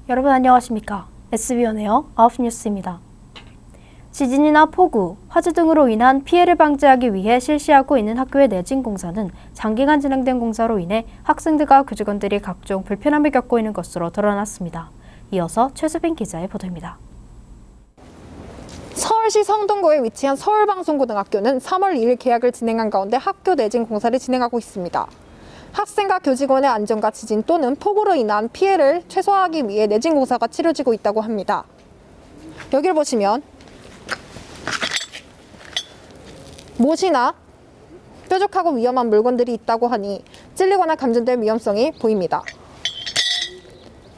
여러분 안녕하십니까? SBN에어 9시 뉴스입니다. 지진이나 폭우, 화재 등으로 인한 피해를 방지하기 위해 실시하고 있는 학교의 내진 공사는 장기간 진행된 공사로 인해 학생들과 교직원들이 각종 불편함을 겪고 있는 것으로 드러났습니다. 이어서 최수빈 기자의 보도입니다. 서울시 성동구에 위치한 서울방송고등학교는 3월 2일 개학을 진행한 가운데 학교 내진 공사를 진행하고 있습니다. 학생과 교직원의 안전과 지진 또는 폭우로 인한 피해를 최소화하기 위해 내진 공사가 치러지고 있다고 합니다. 여기를 보시면 못이나 뾰족하고 위험한 물건들이 있다고 하니 찔리거나 감전될 위험성이 보입니다.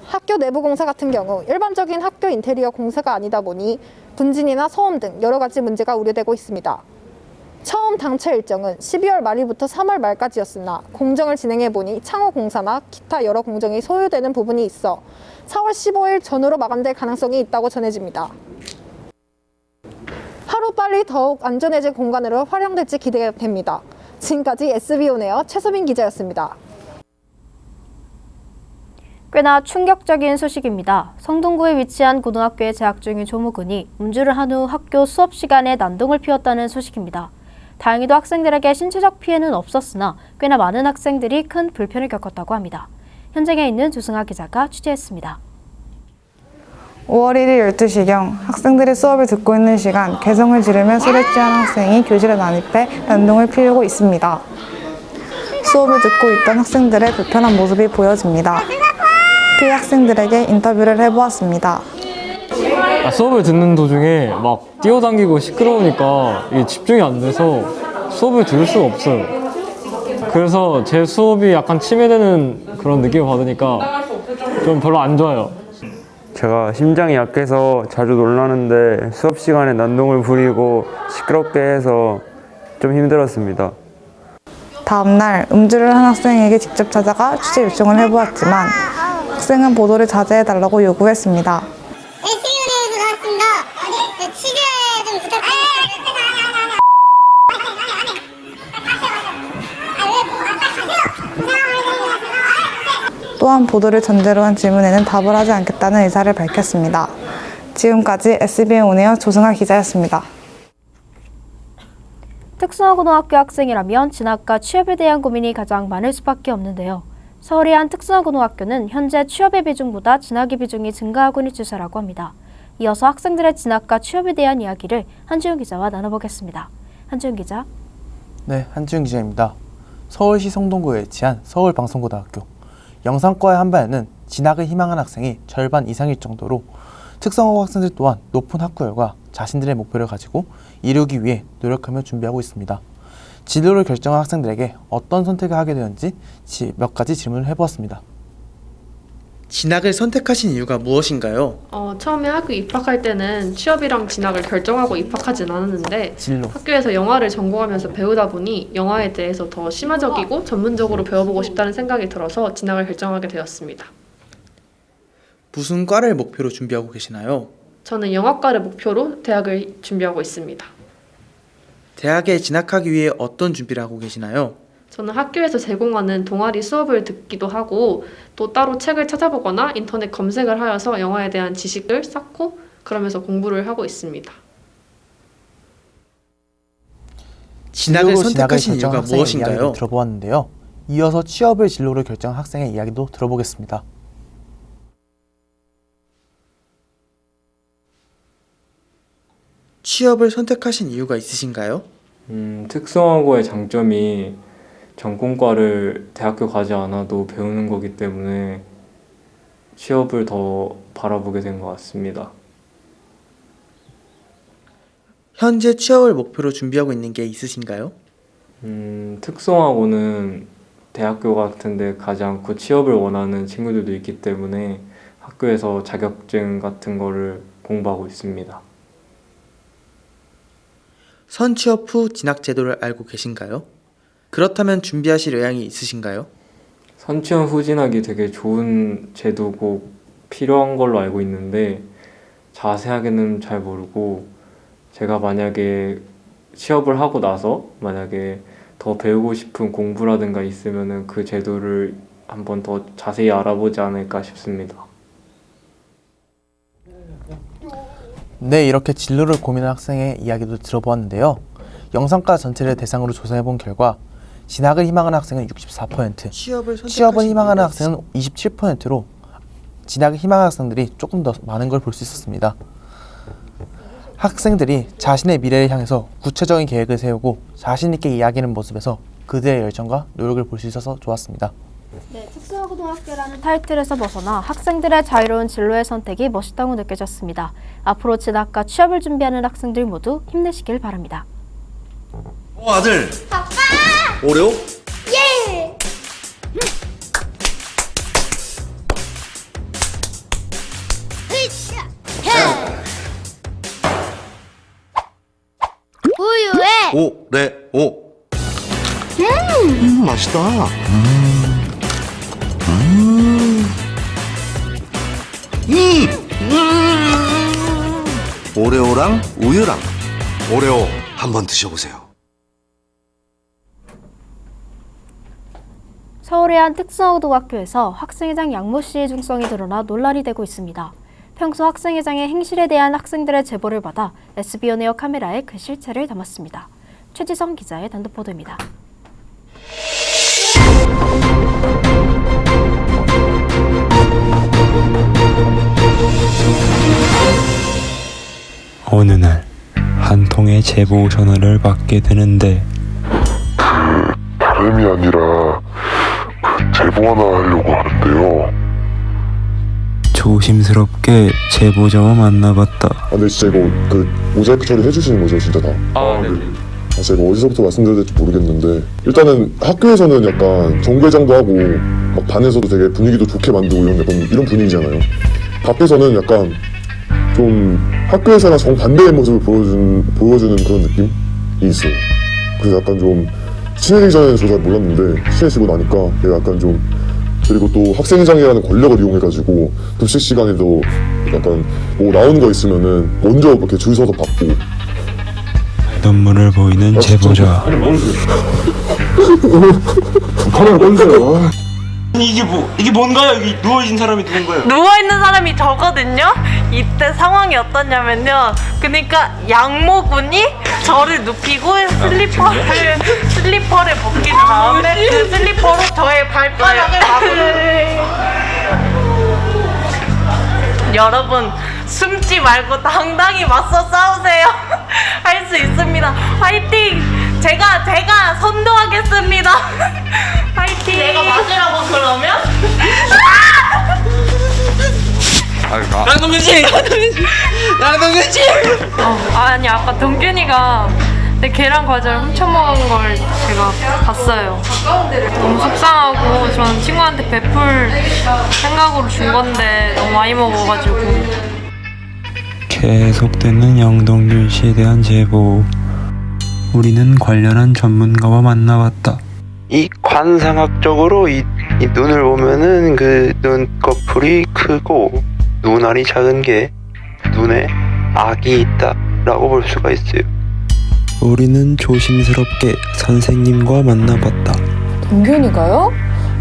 학교 내부 공사 같은 경우 일반적인 학교 인테리어 공사가 아니다 보니 분진이나 소음 등 여러 가지 문제가 우려되고 있습니다. 처음 당초 일정은 12월 말일부터 3월 말까지였으나 공정을 진행해보니 창호 공사나 기타 여러 공정이 소요되는 부분이 있어 4월 15일 전후로 마감될 가능성이 있다고 전해집니다. 하루빨리 더욱 안전해진 공간으로 활용될지 기대됩니다. 지금까지 SBN에어 최수빈 기자였습니다. 꽤나 충격적인 소식입니다. 성동구에 위치한 고등학교에 재학 중인 조무근이 음주를 한 후 학교 수업 시간에 난동을 피웠다는 소식입니다. 다행히도 학생들에게 신체적 피해는 없었으나 꽤나 많은 학생들이 큰 불편을 겪었다고 합니다. 현장에 있는 조승아 기자가 취재했습니다. 5월 1일 12시경 학생들이 수업을 듣고 있는 시간 개성을 지르며 술에 취한 학생이 교실에 난입해 난동을 피우고 있습니다. 수업을 듣고 있던 학생들의 불편한 모습이 보여집니다. 피해 학생들에게 인터뷰를 해보았습니다. 수업을 듣는 도중에 막 뛰어다니고 시끄러우니까 이게 집중이 안 돼서 수업을 들을 수가 없어요. 그래서 제 수업이 약간 침해되는 그런 느낌을 받으니까 좀 별로 안 좋아요. 제가 심장이 약해서 자주 놀라는데 수업 시간에 난동을 부리고 시끄럽게 해서 좀 힘들었습니다. 다음날 음주를 한 학생에게 직접 찾아가 취재 요청을 해보았지만 학생은 보도를 자제해달라고 요구했습니다. SBN에서 나왔습니다. 취재 좀 부탁드립니다. 또한 보도를 전제로 한 질문에는 답을 하지 않겠다는 의사를 밝혔습니다. 지금까지 SBN 온에어 조승아 기자였습니다. 특성화고등학교 학생이라면 진학과 취업에 대한 고민이 가장 많을 수밖에 없는데요. 서울의 한 특성화고등학교는 현재 취업의 비중보다 진학의 비중이 증가하고 있는 추세라고 합니다. 이어서 학생들의 진학과 취업에 대한 이야기를 한지훈 기자와 나눠보겠습니다. 한지훈 기자. 네, 한지훈 기자입니다. 서울시 성동구에 위치한 서울방송고등학교. 영상과의 한 반에는 진학을 희망한 학생이 절반 이상일 정도로 특성화고 학생들 또한 높은 학구열과 자신들의 목표를 가지고 이루기 위해 노력하며 준비하고 있습니다. 진로를 결정한 학생들에게 어떤 선택을 하게 되었는지 몇 가지 질문을 해보았습니다. 진학을 선택하신 이유가 무엇인가요? 처음에 학교 입학할 때는 취업이랑 진학을 결정하고 입학하진 않았는데 학교에서 영화를 전공하면서 배우다 보니 영화에 대해서 더 심화적이고 전문적으로 배워보고 싶다는 생각이 들어서 진학을 결정하게 되었습니다. 무슨 과를 목표로 준비하고 계시나요? 저는 영화과를 목표로 대학을 준비하고 있습니다. 대학에 진학하기 위해 어떤 준비를 하고 계시나요? 저는 학교에서 제공하는 동아리 수업을 듣기도 하고 또 따로 책을 찾아보거나 인터넷 검색을 하여서 영화에 대한 지식을 쌓고 그러면서 공부를 하고 있습니다. 진학을 선택하신 이유가 무엇인가요? 이야기를 들어보았는데요. 이어서 취업을 진로를 결정한 학생의 이야기도 들어보겠습니다. 취업을 선택하신 이유가 있으신가요? 특성화고의 장점이 전공과를 대학교 가지 않아도 배우는 거기 때문에 취업을 더 바라보게 된 것 같습니다. 현재 취업을 목표로 준비하고 있는 게 있으신가요? 특성화고는 대학교 같은 데 가지 않고 취업을 원하는 친구들도 있기 때문에 학교에서 자격증 같은 거를 공부하고 있습니다. 선취업 후 진학 제도를 알고 계신가요? 그렇다면 준비하실 의향이 있으신가요? 선취형 후진학이 되게 좋은 제도고 필요한 걸로 알고 있는데 자세하게는 잘 모르고 제가 만약에 취업을 하고 나서 만약에 더 배우고 싶은 공부라든가 있으면은 그 제도를 한번 더 자세히 알아보지 않을까 싶습니다. 네, 이렇게 진로를 고민한 학생의 이야기도 들어보았는데요. 영상과 전체를 대상으로 조사해본 결과 진학을 희망하는 학생은 64%, 취업을 희망하는 학생은 27%로 진학을 희망하는 학생들이 조금 더 많은 걸 볼 수 있었습니다. 학생들이 자신의 미래를 향해서 구체적인 계획을 세우고 자신 있게 이야기하는 모습에서 그들의 열정과 노력을 볼 수 있어서 좋았습니다. 네, 특수고등학교라는 타이틀에서 벗어나 학생들의 자유로운 진로의 선택이 멋있다고 느껴졌습니다. 앞으로 진학과 취업을 준비하는 학생들 모두 힘내시길 바랍니다. 아들. 아빠. 오레오? 예. 우유에 오레오. 맛있다. 오레오랑 우유랑. 오레오 한번 드셔보세요. 서울의 한 특수고등학교에서 학생회장 양모 씨의 중성이 드러나 논란이 되고 있습니다. 평소 학생회장의 행실에 대한 학생들의 제보를 받아 SBO네어 카메라에 그 실체를 담았습니다. 최지성 기자의 단독 보도입니다. 어느 날 한 통의 제보 전화를 받게 되는데 다름이 아니라 제보 하나 하려고 하는데요. 조심스럽게 제보자와 만나봤다. 근데 진짜 이거 모자이크 처리 해주시는 거죠, 진짜 다? 네. 제가 어디서부터 말씀드려야 될지 모르겠는데 일단은 학교에서는 약간 정회장도 하고 막 반에서도 되게 분위기도 좋게 만들고 이런 분위기잖아요. 밖에서는 약간 좀 학교에서랑 정반대의 모습을 보여주는 그런 느낌이 있어요. 그래서 약간 좀 친해지기 전에는 저 잘 몰랐는데 친해지고 나니까 약간 좀, 그리고 또 학생회장이라는 권력을 이용해가지고 급식 시간에도 약간 뭐 나오는 거 있으면은 먼저 이렇게 줄 서서 받고. 눈물을 보이는 제보자. 카메라 꺼주세요. 이게 뭔가요? 여기 누워있는 사람이 누군가요? 누워있는 사람이 저거든요? 이때 상황이 어떠냐면요. 그러니까 양모군이 저를 눕히고 슬리퍼를 벗긴 다음에 그 슬리퍼로 저의 발바닥을 막으려고. 여러분 숨지 말고 당당히 맞서 싸우세요. 할 수 있습니다. 화이팅! 제가 선도하겠습니다. 화이팅! 내가 맞으라고 그러면? 양동균씨! 아니 아까 동균이가 내 계란 과자를 훔쳐먹은 걸 제가 봤어요. 너무 속상하고 저는 친구한테 베풀 생각으로 준 건데 너무 많이 먹어가지고. 계속되는 양동균 씨에 대한 제보. 우리는 관련한 전문가와 만나봤다. 이 관상학적으로 이 눈을 보면은 그 눈꺼풀이 크고 눈알이 작은 게 눈에 악이 있다라고 볼 수가 있어요. 우리는 조심스럽게 선생님과 만나봤다. 동균이가요?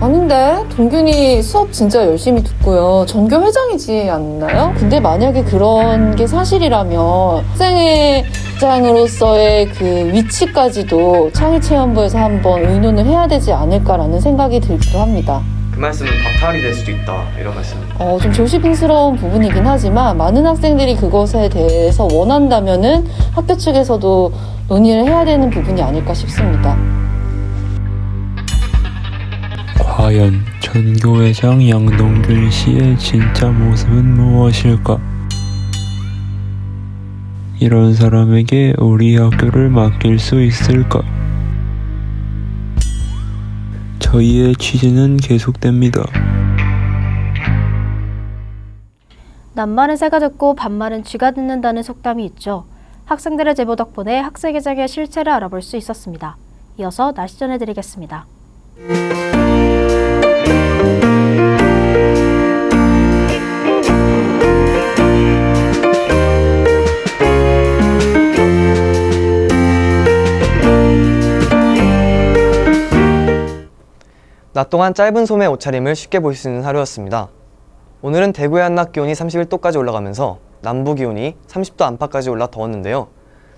아닌데 동균이 수업 진짜 열심히 듣고요. 전교 회장이지 않나요? 근데 만약에 그런 게 사실이라면 학생회장으로서의 그 위치까지도 창의체험부에서 한번 의논을 해야 되지 않을까라는 생각이 들기도 합니다. 그 말씀은 박탈이 될 수도 있다 이런 말씀. 좀 조심스러운 부분이긴 하지만 많은 학생들이 그것에 대해서 원한다면은 학교 측에서도 논의를 해야 되는 부분이 아닐까 싶습니다. 과연 전교회장 양동균 씨의 진짜 모습은 무엇일까? 이런 사람에게 우리 학교를 맡길 수 있을까? 저희의 취재는 계속됩니다. 낱말은 새가 듣고 반말은 쥐가 듣는다는 속담이 있죠. 학생들의 제보 덕분에 학생회장의 실체를 알아볼 수 있었습니다. 이어서 날씨 전해드리겠습니다. 낮 동안 짧은 소매 옷차림을 쉽게 볼 수 있는 하루였습니다. 오늘은 대구의 한낮 기온이 31도까지 올라가면서 남부 기온이 30도 안팎까지 올라 더웠는데요.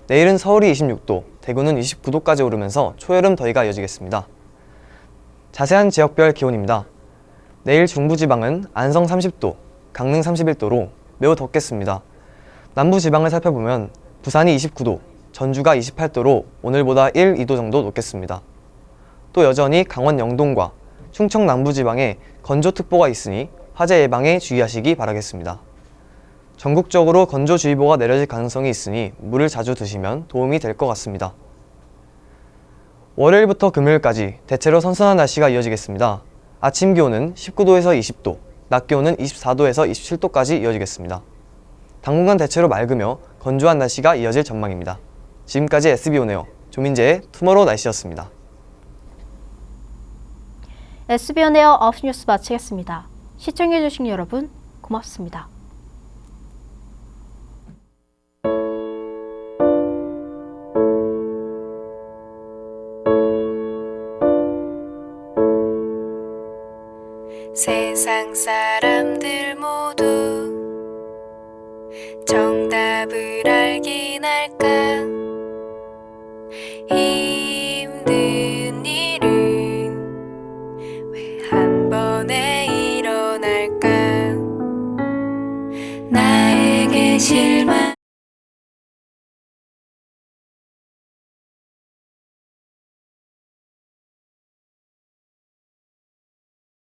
내일은 서울이 26도, 대구는 29도까지 오르면서 초여름 더위가 이어지겠습니다. 자세한 지역별 기온입니다. 내일 중부지방은 안성 30도, 강릉 31도로 매우 덥겠습니다. 남부지방을 살펴보면 부산이 29도, 전주가 28도로 오늘보다 1, 2도 정도 높겠습니다. 또 여전히 강원 영동과 충청 남부지방에 건조특보가 있으니 화재 예방에 주의하시기 바라겠습니다. 전국적으로 건조주의보가 내려질 가능성이 있으니 물을 자주 드시면 도움이 될 것 같습니다. 월요일부터 금요일까지 대체로 선선한 날씨가 이어지겠습니다. 아침 기온은 19도에서 20도, 낮 기온은 24도에서 27도까지 이어지겠습니다. 당분간 대체로 맑으며 건조한 날씨가 이어질 전망입니다. 지금까지 SBO네요. 조민재의 투모로우 날씨였습니다. SBN 에어 9시 뉴스 마치겠습니다. 시청해주신 여러분 고맙습니다. 세상 사람들 모두 정답을 알긴 할까 힘든 일은 왜 한 번에 일어날까 나에게 실망